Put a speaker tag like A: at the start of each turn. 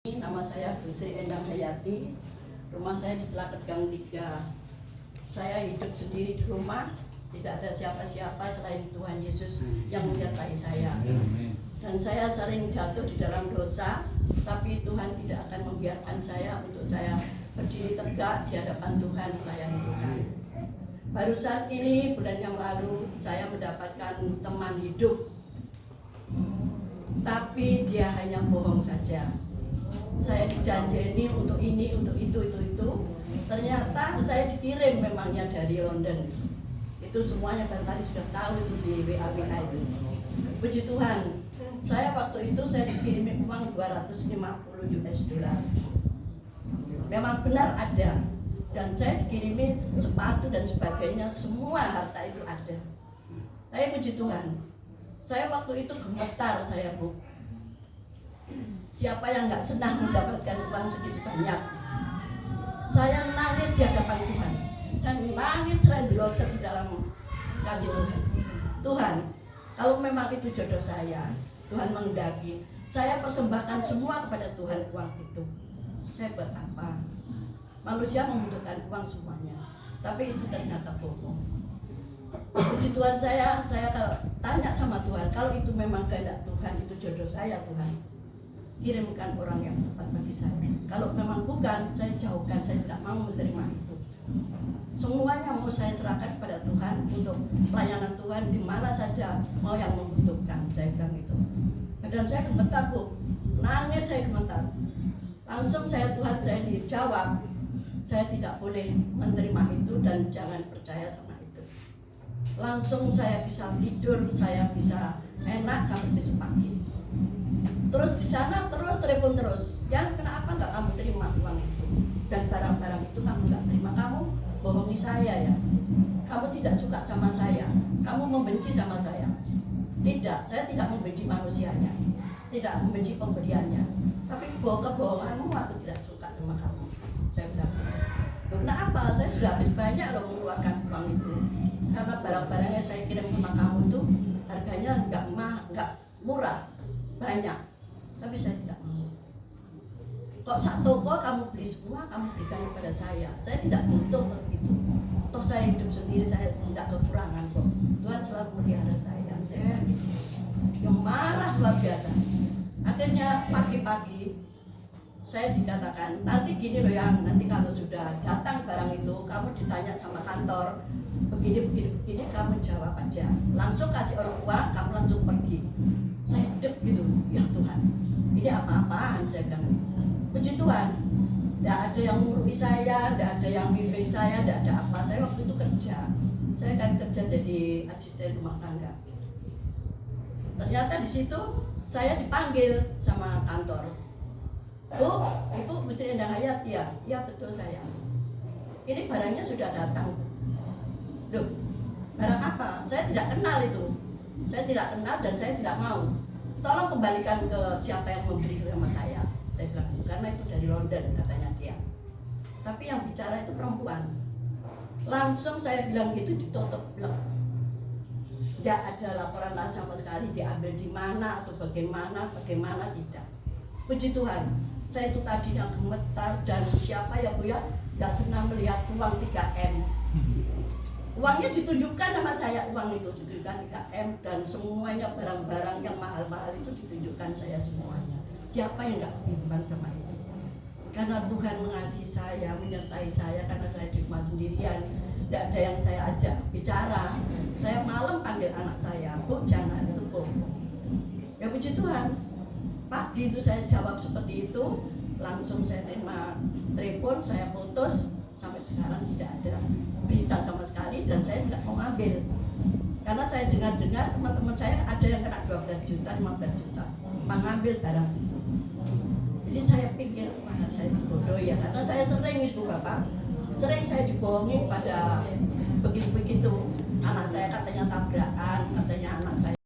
A: Nama saya Bu Sri Endang Hayati. Rumah saya di Telaket Gang 3. Saya hidup sendiri di rumah, tidak ada siapa-siapa selain Tuhan Yesus yang menyertai saya. Dan saya sering jatuh di dalam dosa, tapi Tuhan tidak akan membiarkan saya untuk saya berdiri tegak di hadapan Tuhan, melayani Tuhan. Baru saat ini, bulan yang lalu, saya mendapatkan teman hidup, tapi dia hanya bohong saja. Saya dijanjeni untuk ini, untuk itu. Ternyata saya dikirim memangnya dari London. Itu semuanya barangkali sudah tahu itu di WA itu. Puji Tuhan, saya waktu itu saya dikirim uang 250 US dollar. Memang benar ada. Dan saya dikirimi sepatu dan sebagainya, semua harta itu ada. Tapi puji Tuhan, saya waktu itu gemetar saya, Bu. Siapa yang nggak senang mendapatkan uang sedikit banyak? Saya nangis di hadapan Tuhan. Saya nangis terus di dalam kaki Tuhan. Tuhan, kalau memang itu jodoh saya, Tuhan menghendaki, saya persembahkan semua kepada Tuhan uang itu. Saya buat apa? Manusia membutuhkan uang semuanya, tapi itu ternyata bohong. Puji Tuhan, saya kalau tanya sama Tuhan, kalau itu memang kehendak Tuhan, itu jodoh saya, Tuhan, kirimkan orang yang tepat bagi saya. Kalau memang bukan, saya jauhkan, saya tidak mau menerima itu. Semuanya mau saya serahkan kepada Tuhan untuk pelayanan Tuhan di mana saja mau yang membutuhkan, saya bilang itu. Dan saya gemetar, Bu, nangis saya gemetar. Langsung Tuhan saya dijawab, saya tidak boleh menerima itu dan jangan percaya sama itu. Langsung saya bisa tidur, saya bisa enak sampai besok pagi. Terus di sana telepon terus. Yang kenapa nggak kamu terima uang itu dan barang-barang itu kamu nggak terima? Kamu bohongi saya ya. Kamu tidak suka sama saya. Kamu membenci sama saya. Tidak, saya tidak membenci manusianya, tidak membenci pemberiannya. Tapi kebohonganmu aku tidak suka sama kamu. Saya bilang, kenapa? Saya sudah habis banyak loh mengeluarkan uang itu. Karena barang-barangnya saya kirim sama kamu itu harganya nggak murah, banyak. Tapi saya tidak mau. Kok satu toko kamu beli semua, kamu berikan kepada saya. Saya tidak butuh begitu. Toh saya hidup sendiri, saya tidak kekurangan kok. Tuhan selalu melihara saya. Saya yang marah luar biasa. Akhirnya pagi-pagi saya dikatakan, nanti gini loh yang, nanti kalau sudah datang barang itu, kamu ditanya sama kantor, begini, kamu jawab aja. Langsung kasih orang uang, kamu langsung pergi. Saya hidup gitu, ya Tuhan, ini apa-apaan, saya bilang. Puji Tuhan, tidak ada yang ngurui saya, tidak ada yang bimbing saya, tidak ada apa. Saya waktu itu kerja, saya kan kerja jadi asisten rumah tangga. Ternyata di situ saya dipanggil sama kantor. Bu, Ibu Bu Sri Endang Hayati ya? Iya betul saya. Ini barangnya sudah datang. Loh, barang apa? Saya tidak kenal itu. Saya tidak kenal dan saya tidak mau. Tolong kembalikan ke siapa yang memberi sama saya. Saya bilang, karena itu dari London katanya dia. Tapi yang bicara itu perempuan. Langsung saya bilang gitu, ditutup blok. Tidak ada laporan sama sekali diambil di mana atau bagaimana tidak. Puji Tuhan, saya itu tadi yang gemetar dan siapa ya Bu ya, nggak senang melihat uang 3M. Uangnya ditunjukkan sama saya, uang itu ditunjukkan 3M dan semuanya barang-barang yang mahal-mahal itu ditunjukkan saya semuanya. Siapa yang nggak beriman sama itu? Karena Tuhan mengasihi saya, menyertai saya karena saya di rumah sendirian, tidak ada yang saya ajak bicara. Saya malam panggil anak saya, Bu jangan itu Bu. Ya puji Tuhan, pagi itu saya jawab seperti itu, langsung saya terima telepon, saya putus. Sampai sekarang tidak ada berita sama sekali dan saya tidak mau ambil. Karena saya dengar-dengar teman-teman saya ada yang kena 12 juta, 15 juta mengambil barang itu. Jadi saya pikir, mana saya dibodohi ya, karena saya sering itu Bapak, sering saya dibohongi pada begitu-begitu. Anak saya katanya tabrakan, katanya anak saya